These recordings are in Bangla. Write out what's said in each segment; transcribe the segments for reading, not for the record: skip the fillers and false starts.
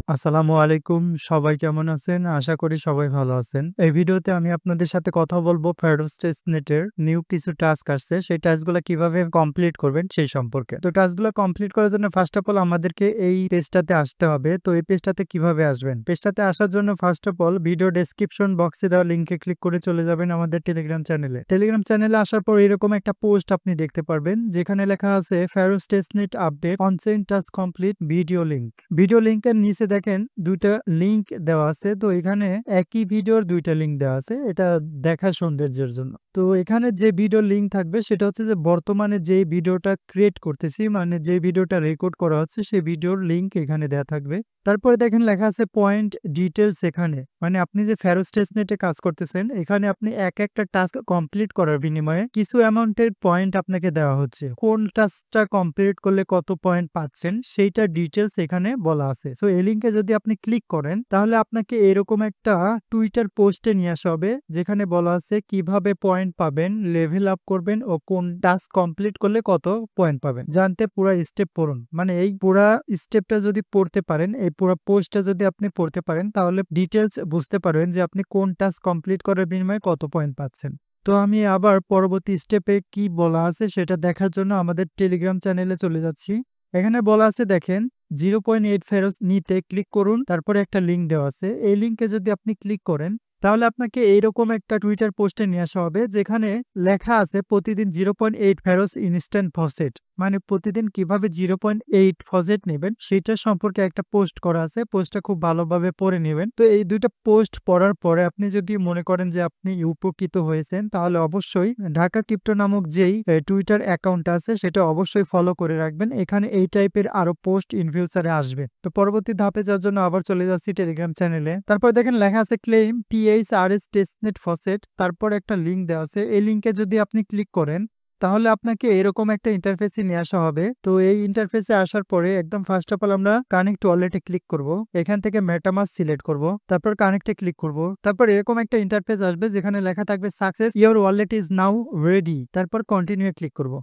আসসালামু আলাইকুম। সবাই কেমন আছেন? আশা করি সবাই ভালো আছেন। এই ভিডিওতে আমি আপনাদের সাথে কথা বলব Fedora Testnet এর নিউ কিছু টাস্ক আসছে। সেই টাস্কগুলা কিভাবে কমপ্লিট করবেন সেই সম্পর্কে। তো টাস্কগুলা কমপ্লিট করার জন্য ফার্স্ট অফ অল আমাদেরকে এই পেজটাতে আসতে হবে। তো এই পেজটাতে কিভাবে আসবেন? পেজটাতে আসার জন্য first of all video description বক্সে দেওয়া লিংকে ক্লিক করে চলে যাবেন আমাদের টেলিগ্রাম চ্যানেলে। টেলিগ্রাম চ্যানেলে আসার পর এরকম একটা পোস্ট আপনি দেখতে পারবেন যেখানে লেখা আছে Fedora Testnet update consent task complete video link. Video লিংকের নিচে দেখেন ২ টা লিংক দেওয়া আছে। তো এখানে একই ভিডিওর ২ টা লিংক দেওয়া আছে। এটা দেখার সৌন্দর্যের জন্য। তো এখানে যে ভিডিও লিংক থাকবে সেটা হচ্ছে যে বর্তমানে যে ভিডিওটা ক্রিয়েট করতেছি মানে যে ভিডিওটা রেকর্ড করা হচ্ছে সেই ভিডিওর লিংক এখানে দেয়া থাকবে। তারপরে দেখেন লেখা আছে পয়েন্ট ডিটেইলস এখানে। মানে আপনি যে Fedora Testnet এ কাজ করতেছেন এখানে আপনি একটা টাস্ক কমপ্লিট করার বিনিময়ে কিছু অ্যামাউন্টের পয়েন্ট আপনাকে দেওয়া হচ্ছে। কোন টাস্কটা কমপ্লিট করলে কত পয়েন্ট পাচ্ছেন সেইটা ডিটেইলস এখানে বলা আছে। সো এই লিংকে যদি আপনি ক্লিক করেন তাহলে আপনাকে এরকম একটা টুইটার পোস্টে নিয়ে আসা হবে যেখানে বলা আছে কিভাবে পয়েন্ট পাবেন, লেভেল আপ করবেন ও কোন টাস্ক কমপ্লিট করলে কত পয়েন্ট পাবেন। জানতে পুরা স্টেপ পড়ুন। মানে এই পুরা স্টেপটা যদি পড়তে পারেন, এই পুরা পোস্টটা যদি আপনি পড়তে পারেন তাহলে ডিটেইলস বুঝতে পারবেন যে আপনি কোন টাস্ক কমপ্লিট করার বিনিময়ে কত পয়েন্ট পাচ্ছেন। তো আমি আবার পরবর্তী স্টেপে কি বলা আছে সেটা দেখার জন্য আমাদের টেলিগ্রাম চ্যানেলে চলে যাচ্ছি। এখানে বলা আছে দেখেন 0.8 ফেরত নিতে ক্লিক করুন। তারপরে একটা লিংক দেওয়া আছে। এই লিংকে যদি আপনি ক্লিক করেন তাহলে আপনাকে এইরকম একটা টুইটার পোস্টে নিয়ে আসা হবে যেখানে লেখা আছে প্রতিদিন 0.8 ফেরত ইনস্ট্যান্ট ফসেট। মানে প্রতিদিন কিভাবে 0.8 ফসেট নেবেন সেটা সম্পর্কে একটা পোস্ট করা আছে। পোস্টটা খুব ভালোভাবে পড়ে নেবেন। তো এই ২ টা পোস্ট পড়ার পরে আপনি যদি মনে করেন যে আপনি উপকৃত হয়েছেন তাহলে অবশ্যই ঢাকা ক্রিপ্টো নামক যেই টুইটার অ্যাকাউন্ট আছে সেটা অবশ্যই ফলো করে রাখবেন। এখানে এই টাইপের আরো পোস্ট ইন ফিউচারে আসবে। তো পরবর্তী ধাপে যাওয়ার জন্য আবার চলে যাচ্ছি টেলিগ্রাম চ্যানেলে। তারপর দেখেন লেখা আছে ক্লেম PHRS টেস্টনেট ফসেট। তারপর একটা লিংক দেওয়া আছে। এই লিংকে যদি আপনি ক্লিক করেন তাহলে আপনাকে এরকম একটা ইন্টারফেসে নিয়ে আসা হবে। তো এই ইন্টারফেসে আসার পরে একদম ফার্স্ট অফ অল আমরা কানেক্ট ওয়ালেটে ক্লিক করব। এখান থেকে মেটামাস্ক সিলেক্ট করব। তারপর কানেক্টে ক্লিক করব। তারপর এরকম একটা ইন্টারফেস আসবে যেখানে লেখা থাকবে success your wallet is now ready. তারপর কন্টিনিউ ক্লিক করব।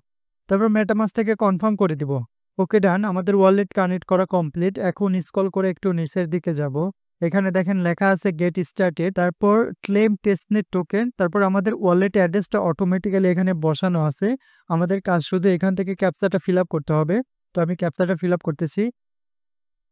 তারপর মেটামাস্ক থেকে কনফার্ম করে দিব। ওকে ডান, আমাদের ওয়ালেট কানেক্ট করা কমপ্লিট। এখন স্ক্রল করে একটু নিচের দিকে যাব। এখানে দেখেন লেখা আছে গেট স্টার্টেড, তারপর ক্লেম টেস্টনেট টোকেন। তারপর আমাদের ওয়ালেট অ্যাড্রেসটা অটোমেটিক্যালি এখানে বসানো আছে। আমাদের কাজ শুধু এখান থেকে ক্যাপচাটা ফিল আপ করতে হবে। তো আমি ক্যাপচাটা ফিল আপ করতেছি।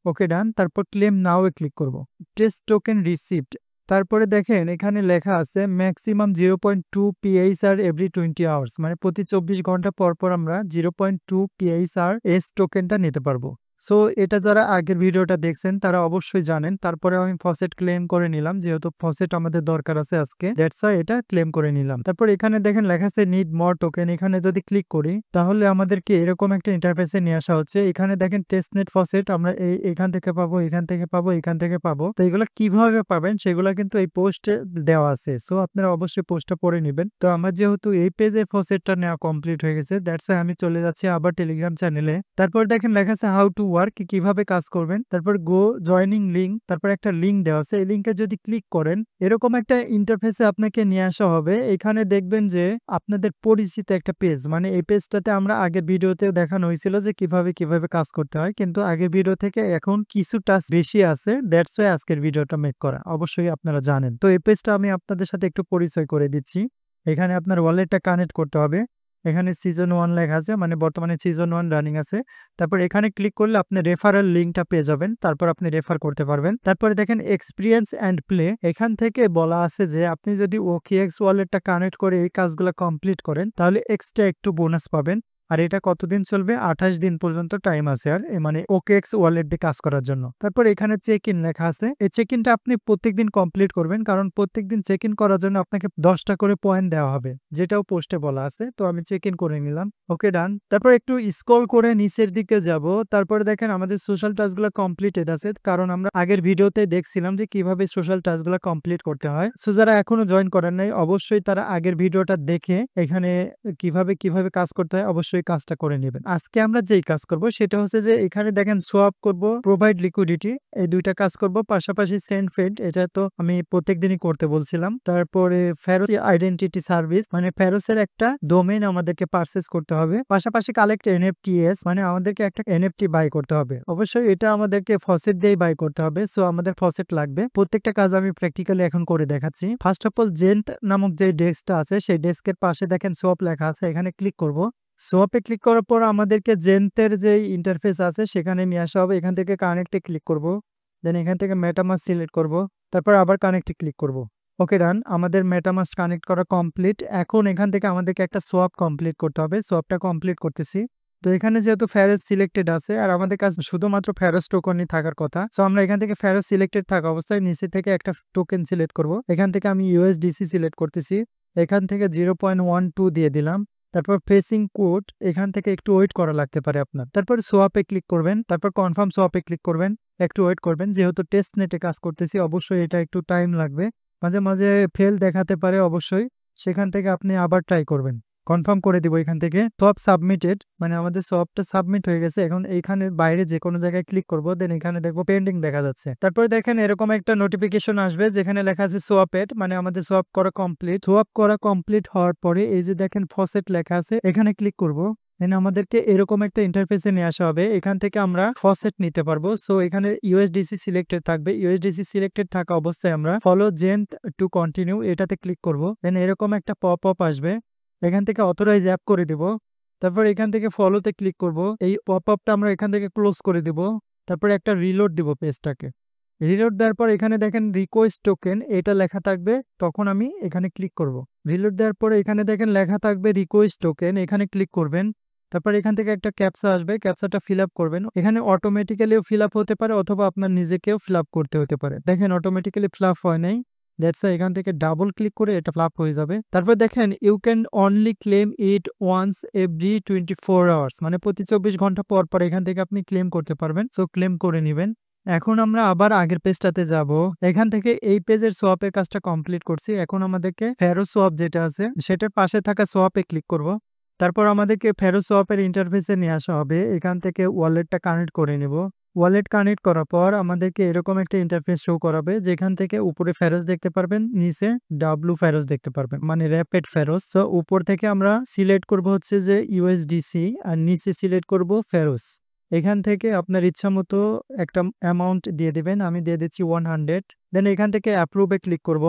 ওকে ডান, তারপর ক্লেম নাও এ ক্লিক করব। Test token received. তারপরে দেখেন এখানে লেখা আছে ম্যাক্সিমাম 0.2 PHR এভরি 20 আওয়ার্স। মানে প্রতি ২৪ ঘন্টা পর পর আমরা 0.2 PHR এস টোকেনটা নিতে পারবো। সো এটা যারা আগের ভিডিওটা দেখছেন তারা অবশ্যই জানেন। তারপরে আমি ফসেট ক্লেম করে নিলাম যেহেতু ফসেট আমাদের দরকার আছে আজকে, দ্যাটস ওয়াই এটা ক্লেম করে নিলাম। তারপর এখানে দেখেন লেখা আছে নিড মোর টোকেন। এখানে যদি ক্লিক করি তাহলে আমাদেরকে এরকম একটা ইন্টারফেসে নিয়ে আসা হচ্ছে। এখানে দেখেন টেস্টনেট ফসেট আমরা এখান থেকে পাবো, এখান থেকে পাবো, এখান থেকে পাবো। তো এগুলো কিভাবে পাবেন সেগুলো কিন্তু এই পোস্টে দেওয়া আছে। সো আপনারা অবশ্যই পোস্টটা পড়ে নেবেন। তো আমার যেহেতু এই পেজে ফসেটটা নেওয়া কমপ্লিট হয়ে গেছে দ্যাটস ওয়াই আমি চলে যাচ্ছি আবার টেলিগ্রাম চ্যানেলে। তারপর দেখেন লেখা আছে হাউ টু ওয়ার্ক, কিভাবে কাজ করবেন। তারপর গো জয়নিং লিঙ্ক, তারপর একটা লিঙ্ক দেওয়া আছে। এই লিঙ্কে যদি ক্লিক করেন এরকম একটা ইন্টারফেসে আপনাকে নিয়ে আসা হবে। এখানে দেখবেন যে আপনাদের পরিচিত একটা পেজ, মানে এই পেজটাতে আমরা আগের ভিডিওতে দেখানো হয়েছিল যে কিভাবে কাজ করতে হয়, কিন্তু আগের ভিডিও থেকে এখন কিছু টাস্ক বেশি আছে। দ্যাটস ওয়াই আজকের ভিডিওটা মেক করা, অবশ্যই আপনারা জানেন। তো এই পেজটা আমি আপনাদের সাথে একটু পরিচয় করে দিচ্ছি। এখানে আপনার ওয়ালেটটা কানেক্ট করতে হবে। এখানে সিজন 1 লেখা আছে, মানে বর্তমানে সিজন 1 রানিং আছে। তারপর এখানে ক্লিক করলে আপনি রেফারেল লিঙ্কটা পেয়ে যাবেন। তারপর আপনি রেফার করতে পারবেন। তারপরে দেখেন এক্সপিরিয়েন্স অ্যান্ড প্লে। এখান থেকে বলা আছে যে আপনি যদি OKX ওয়ালেটটা কানেক্ট করে এই কাজগুলো কমপ্লিট করেন তাহলে এক্সট্রা একটু বোনাস পাবেন। আর এটা কতদিন চলবে? 28 দিন পর্যন্ত টাইম আছে আর মানে OKX ওয়ালেট দিয়ে কাজ করার জন্য। তারপর এখানে চেক ইন লেখা আছে। এই চেক ইনটা আপনি প্রত্যেকদিন কমপ্লিট করবেন, কারণ প্রত্যেকদিন চেক ইন করার জন্য আপনাকে 10টা করে পয়েন্ট দেওয়া হবে, যেটাও পোস্টে বলা আছে। তো আমি চেক ইন করে নিলাম। ওকে ডান। তারপর একটু স্ক্রল করে নিচের দিকে যাব। তারপরে দেখেন আমাদের সোশ্যাল টাস্কগুলো কমপ্লিটেড আছে, কারণ আমরা আগের ভিডিওতে দেখছিলাম যে কিভাবে সোশ্যাল টাস্কগুলো কমপ্লিট করতে হয়। সো যারা এখনো জয়েন করেন নাই অবশ্যই তারা আগের ভিডিওটা দেখে এখানে কিভাবে কাজ করতে হয় অবশ্যই অবশ্যই কাজটা করে নেবেন। আজকে আমরা যেই কাজ করব সেটা হচ্ছে যে এখানে দেখেন সোয়াপ করব, প্রোভাইড লিকুইডিটি, এই দুইটা কাজ করব। পাশাপাশি সেন্ড ফেড, এটা তো আমি প্রত্যেকদিনই করতে বলছিলাম। তারপরে ফেরোস আইডেন্টিটি সার্ভিস, মানে ফেরোসের একটা ডোমেইন আমাদেরকে পারচেজ করতে হবে। পাশাপাশি কালেক্ট এনএফটিএস, মানে আমাদেরকে একটা এনএফটি বাই করতে হবে। অবশ্যই এটা আমাদেরকে ফসেট দিয়েই বাই করতে হবে, সো আমাদের ফসেট লাগবে। প্রত্যেকটা কাজ আমি প্র্যাকটিক্যালি এখন করে দেখাচ্ছি। ফার্স্ট অফ অল জেন্ট নামক যে ডেস্কটা আছে সেই ডেস্কের পাশে দেখেন সোয়াপ লেখা আছে, এখানে ক্লিক করব। সোয়াপে ক্লিক করার পর আমাদেরকে জেন্টের যে ইন্টারফেস আছে সেখানে নিয়ে আসা হবে। এখান থেকে কানেক্টে ক্লিক করব, দেন এখান থেকে মেটামাস্ক সিলেক্ট করব, তারপর আবার কানেক্টে ক্লিক করব। ওকে ডান, আমাদের মেটামাস্ক কানেক্ট করা কমপ্লিট। এখন এখান থেকে আমাদেরকে একটা সোয়াপ কমপ্লিট করতে হবে। সোয়াপটা কমপ্লিট করতেছি। তো এখানে যেহেতু ফেরোস সিলেক্টেড আছে আর আমাদের কাছে শুধুমাত্র ফেরোস টোকেনই থাকার কথা, সো আমরা এখান থেকে ফেরোস সিলেক্টেড থাকা অবস্থায় নিচে থেকে একটা টোকেন সিলেক্ট করব। এখান থেকে আমি ইউএসডিসি সিলেক্ট করতেছি, এখান থেকে 0.12 দিয়ে দিলাম। তারপর ফেসিং কোড, এখান থেকে একটু ওয়েট করা লাগতে পারে আপনার। তারপর সোয়াপে ক্লিক করবেন, তারপর কনফার্ম সোয়াপে ক্লিক করবেন, একটু ওয়েট করবেন। যেহেতু টেস্ট নেটে কাজ করতেছি অবশ্যই এটা একটু টাইম লাগবে, মাঝে মাঝে ফেল দেখাতে পারে অবশ্যই, সেখান থেকে আপনি আবার ট্রাই করবেন। কনফার্ম করে দিব এখান থেকে। সোয়াপ সাবমিটেড, মানে আমাদের সোয়াপটা সাবমিট হয়ে গেছে। এখন এইখানে বাইরে যে কোনো জায়গায় ক্লিক করব, দেন এখানে দেখবো পেন্ডিং দেখা যাচ্ছে। তারপরে দেখেন এরকম একটা নোটিফিকেশন আসবে যেখানে লেখা আছে সোয়াপেড, মানে আমাদের সোয়াপ করা কমপ্লিট। সোয়াপ করা কমপ্লিট হওয়ার পরে এই যে দেখেন ফসেট লেখা আছে, এখানে ক্লিক করব। দেন আমাদেরকে এরকম একটা ইন্টারফেসে নিয়ে আসা হবে, এখান থেকে আমরা ফসেট নিতে পারবো। সো এখানে ইউএসডিসি সিলেক্টেড থাকবে, ইউএসডিসি সিলেক্টেড থাকা অবস্থায় আমরা ফলো জেন্ট টু কন্টিনিউ এটাতে ক্লিক করব। দেন এরকম একটা পপ আপ আসবে, এখান থেকে অথরাইজ অ্যাপ করে দিব। তারপর এখান থেকে ফলোতে ক্লিক করব, এই পপ আপটা আমরা এখান থেকে ক্লোজ করে দিব। তারপর একটা রিলোড দিব পেজটাকে। রিলোড দেওয়ার পর এখানে দেখেন রিকোয়েস্ট টোকেন এটা লেখা থাকবে, তখন আমি এখানে ক্লিক করব। রিলোড দেওয়ার পরে এখানে দেখেন লেখা থাকবে রিকোয়েস্ট টোকেন, এখানে ক্লিক করবেন। তারপর এখান থেকে একটা ক্যাপচা আসবে, ক্যাপচাটা ফিল আপ করবেন। এখানে অটোমেটিক্যালিও ফিল আপ হতে পারে অথবা আপনার নিজেকেও ফিল আপ করতে হতে পারে। দেখেন অটোমেটিক্যালি ফিল আপ হয় নাই, দ্যাটস এখান থেকে ডাবল ক্লিক করে এটা ফিল আপ হয়ে যাবে। তারপর দেখেন you can only claim it once every 24 hours, মানে প্রতি 24 ঘন্টা পর পর এখান থেকে আপনি ক্লেম করতে পারবেন। সো ক্লেম করে নেবেন। এখন আমরা আবার আগের পেজটাতে যাব। এখান থেকে এই পেজের সোয়াপের কাজটা কমপ্লিট করছি। এখন আমাদেরকে ফেরো সোয়াপ যেটা আছে সেটার পাশে থাকা সোয়াপে ক্লিক করব। তারপর আমাদেরকে ফেরো সোয়াপের ইন্টারফেসে নিয়ে আসা হবে, এখান থেকে ওয়ালেটটা কানেক্ট করে নেব। ওয়ালেট কানেক্ট করার পর আমাদেরকে এরকম একটা ইন্টারফেস শো করাবে, যেখান থেকে উপরে ফেরোস দেখতে পারবেন, নিচে ডাব্লু ফেরোস দেখতে পারবেন, মানে র্যাপিড ফেরোস। সো উপর থেকে আমরা সিলেক্ট করব হচ্ছে যে ইউএসডিসি আর নিচে সিলেক্ট করব ফেরোস। এখান থেকে আপনার ইচ্ছা মতো একটা অ্যামাউন্ট দিয়ে দিবেন, আমি দিয়ে দিচ্ছি 100। দেন এখান থেকে অ্যাপ্রুভে ক্লিক করব,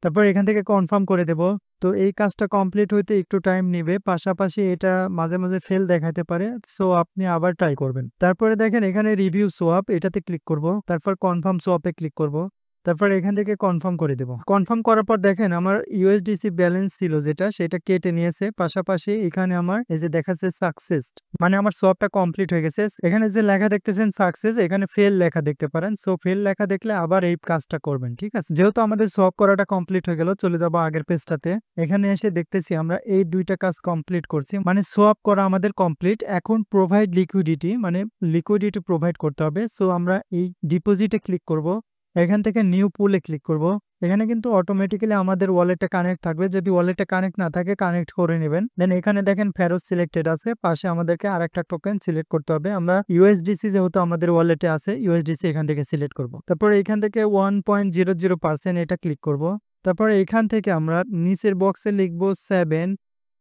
তারপর এখান থেকে কনফার্ম করে দেব। তো এই কাজটা কমপ্লিট হইতে একটু টাইম নিবে, পাশাপাশি এটা মাঝে মাঝে ফেল দেখাতে পারে, সো আপনি আবার ট্রাই করবেন। তারপরে দেখেন এখানে রিভিউ সোয়াপ, এটাতে ক্লিক করব, তারপর কনফার্ম সোয়াপে ক্লিক করব, তারপর এখান থেকে কনফার্ম করে দেব। কনফার্ম করার পর দেখেন আমার ইউএসডিসি ব্যালেন্স ছিল যেটা, সেটা কেটে নিয়েছে। পাশাপাশি এখানে আমার এই যে দেখাচ্ছে সাকসেস, মানে আমার সোয়াপটা কমপ্লিট হয়ে গেছে। এখানে যে লেখা দেখতেছেন সাকসেস, এখানে ফেল লেখা দেখতে পারেন। সো ফেল লেখা দেখলে আবার এই কাজটা করবেন, ঠিক আছে। যেহেতু আমাদের সোয়াপ করাটা কমপ্লিট হয়ে গেল, চলে যাবো আগের পেজটাতে। এখানে এসে দেখতেছি আমরা এই দুইটা কাজ কমপ্লিট করছি, মানে সোয়াপ করা আমাদের কমপ্লিট। এখন প্রোভাইড লিকুইডিটি, মানে লিকুইডিটি প্রোভাইড করতে হবে। সো আমরা এই ডিপোজিটে ক্লিক করব, এখান থেকে নিউ পুলে ক্লিক করব। এখানে কিন্তু অটোমেটিক্যালি আমাদের ওয়ালেটটা কানেক্ট থাকবে, যদি ওয়ালেটটা কানেক্ট না থাকে কানেক্ট করে নেবেন। দেন এখানে দেখেন ফেরোস সিলেক্টেড আছে, পাশে আমাদেরকে আরেকটা টোকেন সিলেক্ট করতে হবে। আমরা ইউএসডিসি যেহেতু আমাদের ওয়ালেটে আছে, ইউএসডিসি এখান থেকে সিলেক্ট করব। তারপর এখান থেকে 1.00% এটা ক্লিক করব। তারপর এখান থেকে আমরা নিচের বক্সে লিখব 7।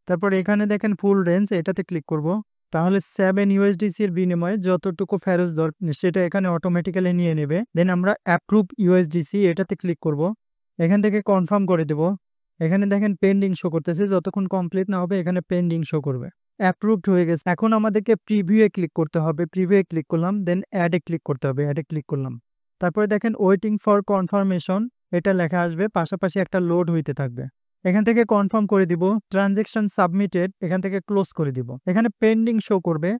তারপর এখানে দেখেন ফুল রেঞ্জ, এটাতে ক্লিক করব। তাহলে 7 ইউএসডিসির বিনিময়ে যতটুকু ফেরত দরকার সেটা এখানে অটোমেটিক্যালি নিয়ে নেবে। দেন আমরা অ্যাপ্রুভ ইউএসডিসি এটাতে ক্লিক করব, এখান থেকে কনফার্ম করে দেব। এখানে দেখেন পেন্ডিং শো করতেছে, যতক্ষণ কমপ্লিট না হবে এখানে পেন্ডিং শো করবে। অ্যাপ্রুভড হয়ে গেছে। এখন আমাদেরকে প্রিভিউয়ে ক্লিক করতে হবে, প্রিভিউয়ে ক্লিক করলাম। দেন অ্যাডে ক্লিক করতে হবে, অ্যাডে ক্লিক করলাম। তারপরে দেখেন ওয়েটিং ফর কনফার্মেশন এটা লেখা আসবে, পাশাপাশি একটা লোড হইতে থাকবে। এখান থেকে কনফার্ম করে দিব। ট্রানজেকশন সাবমিটেড, এখান থেকে ক্লোজ করে দিব। এখানে পেন্ডিং শো করবে।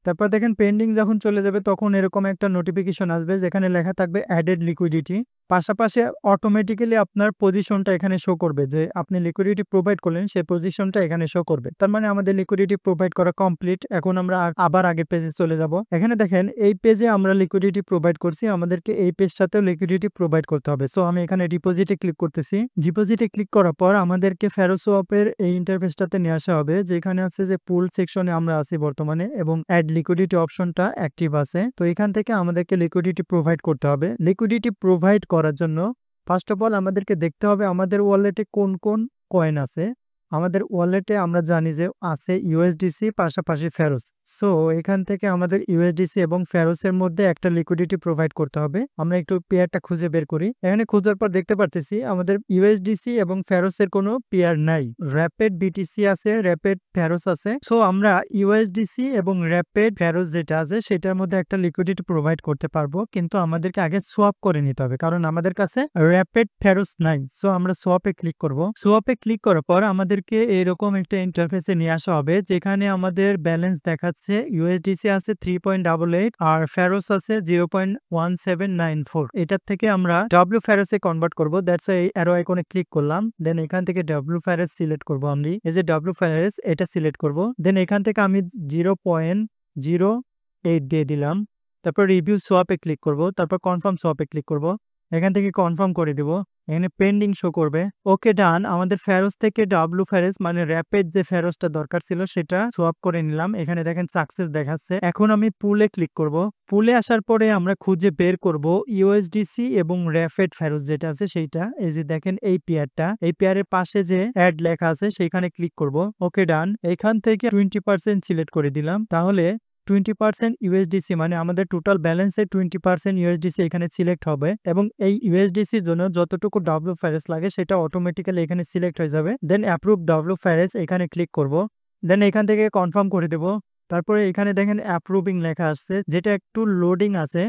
তারপর দেখেন পেন্ডিং যখন চলে যাবে তখন এরকম একটা নোটিফিকেশন আসবে যেখানে লেখা থাকবে অ্যাডেড লিকুইডিটি। পাশাপাশি অটোমেটিক্যালি আপনার পজিশনটা এখানে শো করবে যে আপনি লিকুইডিটি প্রোভাইড করলেন সেই পজিশনটা এখানে শো করবে। তার মানে আমাদের লিকুইডিটি প্রোভাইড করা কমপ্লিট। এখন আমরা আবার আগের পেজে চলে যাব। এখানে দেখেন এই পেজে আমরা লিকুইডিটি প্রোভাইড করছি, আমাদেরকে এই পেজটাতেও লিকুইডিটি প্রোভাইড করতে হবে। সো আমি এখানে ডিপোজিটে ক্লিক করতেছি। ডিপোজিটে ক্লিক করার পর আমাদেরকে ফেরোসোয়াপের এই ইন্টারফেসটাতে নিয়ে আসা হবে, যেখানে আছে যে পুল সেকশনে আমরা আছি বর্তমানে এবং অ্যাড লিকুইডিটি অপশনটা অ্যাক্টিভ আছে। তো এখান থেকে আমাদেরকে লিকুইডিটি প্রোভাইড করতে হবে। লিকুইডিটি প্রোভাইড করার জন্য ফার্স্ট অফ অল আমাদেরকে দেখতে হবে আমাদের ওয়ালেটে কোন কোন কয়েন আছে। আমাদের ওয়ালেটে আমরা জানি যে আছে ইউএসডিসি পাশাপাশি ফেরোস। সো এখান থেকে আমাদের ইউএসডিসি এবং ফেরোসের মধ্যে একটা লিকুইডিটি প্রোভাইড করতে হবে। আমরা একটু পেয়ারটা খুঁজে বের করি। এখানে খোঁজার পর দেখতে পারতেছি আমাদের ইউএসডিসি এবং ফেরোসের কোনো পেয়ার নাই। র্যাপিড বিটিসি আছে, র্যাপিড ফেরোস আছে। সো আমরা ইউএসডিসি এবং র্যাপিড ফেরোস যেটা আছে সেটার মধ্যে একটা লিকুইডিটি প্রোভাইড করতে পারবো, কিন্তু আমাদেরকে আগে সোয়াপ করে নিতে হবে কারণ আমাদের কাছে র্যাপিড ফেরোস নাই। সো আমরা সোয়াপে ক্লিক করব। সোয়াপে ক্লিক করার পর আমাদের এরকম একটা ইন্টারফেসে নিয়ে আসা হবে, যেখানে আমাদের ব্যালেন্স দেখাচ্ছে ইউএসডিসি আছে 3.88 আর ফেরোস আছে 0.1794। এটার থেকে আমরা ডব্লিউ ফেরোসে কনভার্ট করব। দ্যাটস এই অ্যারো আইকনে ক্লিক করলাম। দেন এখান থেকে ডব্লিউ ফেরোস সিলেক্ট করব। আমি এই যে ডব্লিউ ফেরোস এটা সিলেক্ট করব। দেন এখান থেকে আমি 0.08 দিয়ে দিলাম। তারপর রিভিউ সোয়াপে ক্লিক করব। তারপর কনফার্ম সোয়াপে ক্লিক করব। এখান থেকে কনফার্ম করে দিব। এখানে পেন্ডিং শো করবে। ওকে ডান। আমাদের ফেরোস থেকে ডব্লিউ ফেরোস মানে র্যাপিড যে ফেরোসটা দরকার ছিল সেটা সোয়াপ করে নিলাম। এখানে দেখেন সাকসেস দেখাচ্ছে। এখন আমি পুলে ক্লিক করব। পুলে আসার পরে আমরা খুঁজে বের করব ইউএসডিসি এবং র্যাপিড ফেরোস যেটা আছে সেইটা। এই যে দেখেন এই পেয়ারটা, এই পেয়ারের পাশে যে অ্যাড লেখা আছে সেইখানে ক্লিক করব। ওকে ডান। এখান থেকে 20% সিলেক্ট করে দিলাম। তাহলে 20% ইউএসডিসি মানে আমাদের টোটাল ব্যালেন্সে 20% ইউএসডিসি এখানে সিলেক্ট হবে এবং এই ইউএসডিসির জন্য যতটুকু ডব্লিউ ফেরোস লাগে সেটা অটোমেটিক্যালি এখানে সিলেক্ট হয়ে যাবে। দেন অ্যাপ্রুভ ডব্লিউ ফেরোস এখানে ক্লিক করব। দেন এখান থেকে কনফার্ম করে দেব। তারপরে এখানে দেখেন অ্যাপ্রুভিং লেখা আসছে, যেটা একটু লোডিং আছে।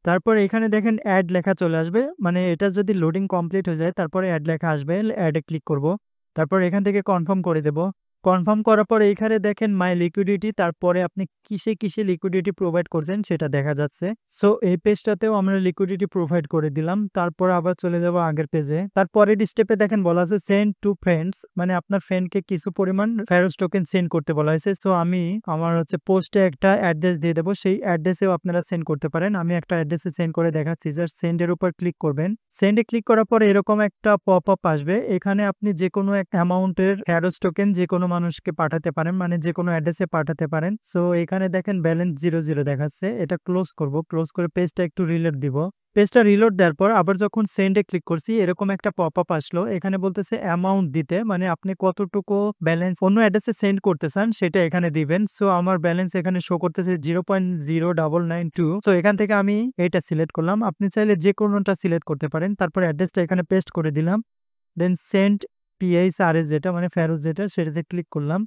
তারপরে এখানে দেখেন অ্যাড লেখা চলে আসবে, মানে এটা যদি লোডিং কমপ্লিট হয়ে যায় তারপরে অ্যাড লেখা আসবে। অ্যাডে ক্লিক করব। তারপর এখান থেকে কনফার্ম করে দেব। কনফার্ম করার পরে এখানে দেখেন মাই লিকুইডিটি, তারপরে আপনি কিসে কিসে লিকুইডিটি প্রোভাইড করছেন সেটা দেখা যাচ্ছে। সো এই পেজটাতেও আমরা লিকুইডিটি প্রোভাইড করে দিলাম। তারপর আবার চলে যাব আগের পেজে। তারপরের স্টেপে দেখেন বলা আছে সেন্ড টু ফ্রেন্ডস, মানে আপনার ফ্রেন্ডকে কিছু পরিমাণ ফেরোস টোকেন সেন্ড করতে বলা হয়েছে। সো আমি আমার পোস্টে একটা অ্যাড্রেস দিয়ে দেবো, সেই অ্যাড্রেসেও আপনারা সেন্ড করতে পারেন। আমি একটা অ্যাড্রেসে সেন্ড করে দেখাচ্ছি। জাস্ট সেন্ডের উপর ক্লিক করবেন। সেন্ডে ক্লিক করার পরে এরকম একটা পপ আপ আসবে। এখানে আপনি যে কোনো এক অ্যামাউন্টের ফেরোস টোকেন যে কোনো মানুষকে পাঠাতে পারেন, মানে যে কোনো অ্যাড্রেসে পাঠাতে পারেন। সো এখানে দেখেন ব্যালেন্স 00 দেখাচ্ছে। এটা ক্লোজ করব। ক্লোজ করে পেজটা একটু রিলোড দিব। পেজটা রিলোড দেওয়ার পর আবার যখন সেন্ডে ক্লিক করছি এরকম একটা পপ আপ আসলো। এখানে বলতেছে অ্যামাউন্ট দিতে, মানে আপনি কতটুকু ব্যালেন্স অন্য অ্যাড্রেসে সেন্ড করতে চান সেটা এখানে দিবেন। সো আমার ব্যালেন্স এখানে শো করতেছে 0.0992। সো এখান থেকে আমি এটা সিলেক্ট করলাম। আপনি চাইলে যে কোনোটা সিলেক্ট করতে পারেন। তারপর অ্যাড্রেসটা এখানে পেস্ট করে দিলাম। দেন সেন্ড পিএইচআরএস যেটা মানে ফেরোস যেটা সেটাতে ক্লিক করলাম।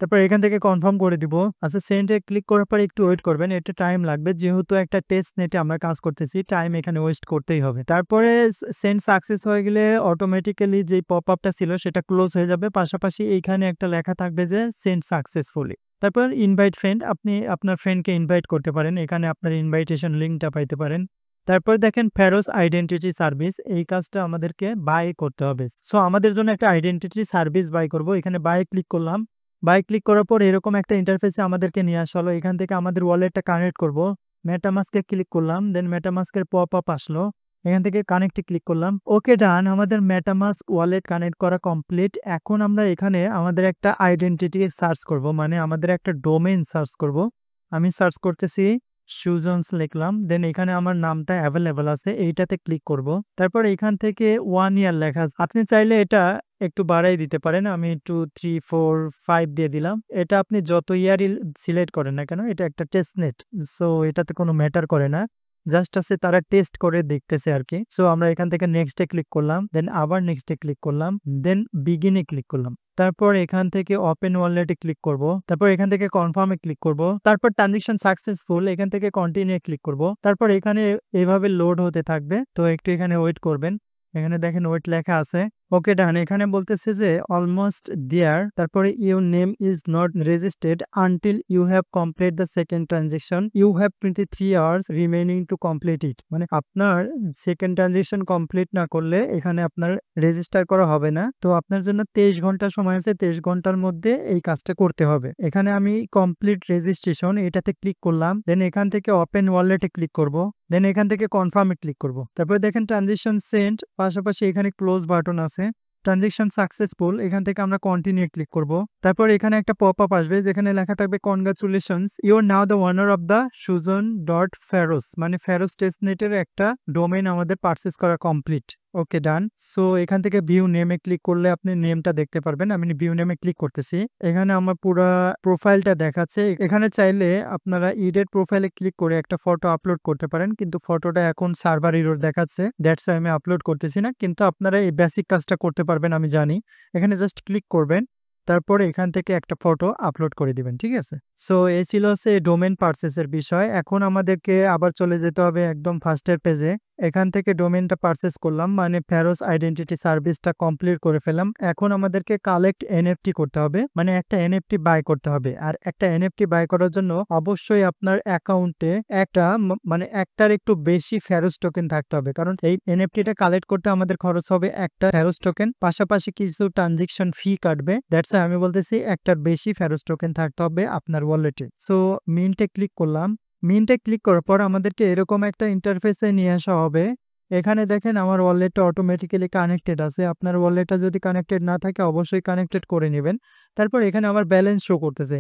তারপর এখান থেকে কনফার্ম করে দিব। আচ্ছা, সেন্ডে ক্লিক করার পর একটু ওয়েট করবেন, একটু টাইম লাগবে, যেহেতু একটা টেস্ট নেটে আমরা কাজ করতেছি, টাইম এখানে ওয়েস্ট করতেই হবে। তারপরে সেন্ড সাকসেস হয়ে গেলে অটোমেটিক্যালি যে পপ আপটা ছিল সেটা ক্লোজ হয়ে যাবে। পাশাপাশি এইখানে একটা লেখা থাকবে যে সেন্ড সাকসেসফুলি। তারপর ইনভাইট ফ্রেন্ড, আপনি আপনার ফ্রেন্ডকে ইনভাইট করতে পারেন। এখানে আপনার ইনভাইটেশন লিঙ্কটা পাইতে পারেন। তারপর দেখেন ফেরোস আইডেন্টিটি সার্ভিস, এই কাজটা আমাদেরকে বাই করতে হবে। সো আমাদের জন্য একটা আইডেন্টিটি সার্ভিস বাই করব। এখানে বাই ক্লিক করলাম। বাই ক্লিক করার পর এরকম একটা ইন্টারফেসে আমাদেরকে নিয়ে আসা হলো। এখান থেকে আমাদের ওয়ালেটটা কানেক্ট করব। মেটামাস্কে ক্লিক করলাম। দেন মেটামাস্কের পপ আপ আসলো। এখান থেকে কানেক্টে ক্লিক করলাম। ওকে ডান। আমাদের মেটামাস্ক ওয়ালেট কানেক্ট করা কমপ্লিট। এখন আমরা এখানে আমাদের একটা আইডেন্টিটি সার্চ করব, মানে আমাদের একটা ডোমেইন সার্চ করব। আমি সার্চ করতেছি সুজনস লিখলাম। দেন এখানে আমার নামটা অ্যাভেলেবল আছে, এইটাতে ক্লিক করব। তারপর এখান থেকে 1 ইয়ার লেখা আছে। আপনি চাইলে এটা একটু বাড়াই দিতে পারেন। আমি 2, 3, 4, 5 দিয়ে দিলাম। এটা আপনি যত ইয়ারই সিলেক্ট করেন না কেন, এটা একটা টেস্ট নেট। সো এটাতে কোনো ম্যাটার করে না, জাস্ট আছে তারা টেস্ট করে দেখতেছে আর কি। সো আমরা এখান থেকে নেক্সটে ক্লিক করলাম। দেন আবার নেক্সটে ক্লিক করলাম। দেন বিগিনে ক্লিক করলাম। তারপর এখান থেকে ওপেন ওয়ালেটে ক্লিক করব। তারপর এখান থেকে কনফার্মে ক্লিক করব। তারপর ট্রানজাকশন সাকসেসফুল, এখান থেকে কন্টিনিউ ক্লিক করব। তারপর এখানে এভাবে লোড হতে থাকবে, তো একটু এখানে ওয়েট করবেন। এখানে দেখেন ওয়েট লেখা আছে। ওকে ডান। এখানে বলতেছে যে অলমোস্ট দেয়ার, তারপরে your name is not registered until you have complete the second transaction, you have 23 hours remaining to complete it. মানে আপনার সেকেন্ড ট্রানজেকশন কমপ্লিট না করলে এখানে আপনার রেজিস্টার করা হবে না। তো আপনার জন্য 23 ঘন্টা সময় আছে, 23 ঘন্টার মধ্যে এই কাজটা করতে হবে। এখানে আমি কমপ্লিট রেজিস্ট্রেশন এটাতে ক্লিক করলাম, দেন এখান থেকে ওপেন ওয়ালেটে ক্লিক করব, দেন এখান থেকে কনফার্মে ক্লিক করব। তারপরে দেখেন ট্রানজেকশন সেন্ড, পাশাপাশি এখানে ক্লোজ বাটন আছে। ট্রানজেকশন সাকসেসফুল, এখান থেকে আমরা কন্টিনিউ ক্লিক করব। তারপর এখানে একটা পপ আপ আসবে যেখানে লেখা থাকবে congratulations, you are now the owner of the susan.pharos, মানে ফেরোস টেস্টনেটের একটা ডোমেইন আমাদের পারচেস করা কমপ্লিট। ওকে ডান। সো এখান থেকে ভিউ নেমে ক্লিক করলে আপনি নেমটা দেখতে পারবেন। আমি ভিউ নেমে ক্লিক করতেছি, এখানে আমার পুরো প্রোফাইলটা দেখাচ্ছে। এখানে চাইলে আপনারা এডিট প্রোফাইলে ক্লিক করে একটা ফটো আপলোড করতে পারেন, কিন্তু ফটোটা এখন সার্ভার এরর দেখাচ্ছে, দ্যাটস ওয়াই আমি আপলোড করতেছি না। কিন্তু আপনারা এই বেসিক কাজটা করতে পারবেন আমি জানি। এখানে জাস্ট ক্লিক করবেন, তারপরে এখান থেকে একটা ফটো আপলোড করে দিবেন, ঠিক আছে। সো এই ছিল হচ্ছে ডোমেন পারচেসের বিষয়। এখন আমাদেরকে আবার চলে যেতে হবে একদম ফার্স্টের পেজে। এখান থেকে ডোমেনটা পারচেস করলাম, মানে ফেরোস আইডেন্টিটি সার্ভিসটা কমপ্লিট করে ফেলাম। এখন আমাদেরকে কালেক্ট এনএফটি করতে হবে, মানে একটা এনএফটি বাই করতে হবে। আর একটা এনএফটি বাই করার জন্য অবশ্যই আপনার অ্যাকাউন্টে একটা মানে একটার একটু বেশি ফেরোস টোকেন থাকতে হবে, কারণ এই এনএফটিটা কালেক্ট করতে আমাদের খরচ হবে একটা ফেরোস টোকেন, পাশাপাশি কিছু ট্রানজেকশন ফি কাটবে। দ্যাটস আমি বলতেছি একটার বেশি ফেরোস টোকেন থাকতে হবে আপনার ওয়ালেটে। সো মিন্টে ক্লিক করলাম। মিন্টে ক্লিক করার পর আমাদেরকে এরকম একটা ইন্টারফেসে নিয়ে আসা হবে। এখানে দেখেন আমার ওয়ালেটটা অটোমেটিক্যালি কানেক্টেড আছে। আপনার ওয়ালেটটা যদি কানেক্টেড না থাকে অবশ্যই কানেক্টেড করে নেবেন। তারপর এখানে আমার ব্যালেন্স শো করতেছে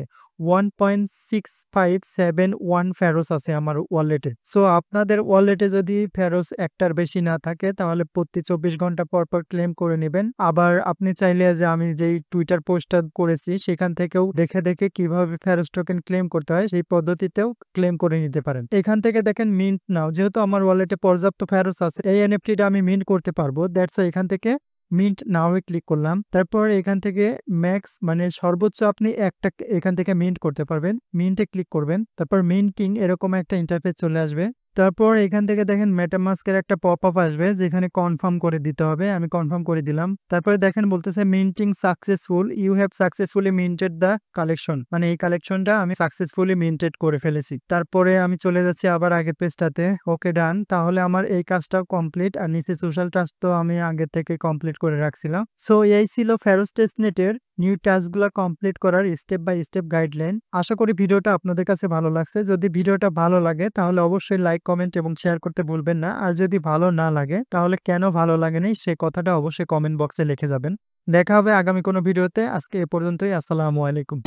1.6571 ফেরোস আছে আমার ওয়ালেটে। সো আপনাদের ওয়ালেটে যদি ফেরোস একটার বেশি না থাকে তাহলে প্রতি 24 ঘন্টা পর পর ক্লেম করে নেবেন। আবার আপনি চাইলে যে আমি যেই টুইটার পোস্টটা করেছি সেখান থেকেও দেখে দেখে কিভাবে ফেরোস টোকেন ক্লেম করতে হয় সেই পদ্ধতিতেও ক্লেম করে নিতে পারেন। এখান থেকে দেখেন মিন্ট নাও, যেহেতু আমার ওয়ালেটে পর্যাপ্ত ফেরোস আছে এই এনএফটিটা আমি মিন্ট করতে পারবো। দ্যাটস এখান থেকে মিন্ট নাও ক্লিক করলাম। তারপর এখান থেকে ম্যাক্স মানে সর্বোচ্চ আপনি একটা এখান থেকে মিন্ট করতে পারবেন, মিন্টে ক্লিক করবেন। তারপর মিন্টিং এরকম একটা ইন্টারফেস চলে আসবে। তারপর এখান থেকে দেখেন মেটামাস্কের একটা পপ আপ আসবে যেখানে কনফার্ম করে দিতে হবে। আমি কনফার্ম করে দিলাম। তারপরে দেখেন বলতেছে minting successful, you have successfully minted the collection, মানে এই কালেকশনটা আমি সাকসেসফুলি মিন্টেড করে ফেলেছি। তারপরে আমি চলে যাচ্ছি আবার আগের পেজটাতে। ওকে ডান। তাহলে আমার এই কাজটাও কমপ্লিট। আর নিচে সোশ্যাল টাস্ক তো আমি আগে থেকে কমপ্লিট করে রাখছিলাম। সো এই ছিল ফেরোস টেস্টনেটের নিউ টাস্কগুলো কমপ্লিট করার স্টেপ বাই স্টেপ গাইডলাইন। আশা করি ভিডিওটা আপনাদের কাছে ভালো লাগছে। যদি ভিডিওটা ভালো লাগে তাহলে অবশ্যই লাইক, কমেন্ট এবং শেয়ার করতে ভুলবেন না। আর যদি ভালো না লাগে তাহলে কেন ভালো লাগেনি সে কথাটা অবশ্যই কমেন্ট বক্সে লিখে যাবেন। দেখা হবে আগামী কোনো ভিডিওতে। আজকে এ পর্যন্তই। আসসালামু আলাইকুম।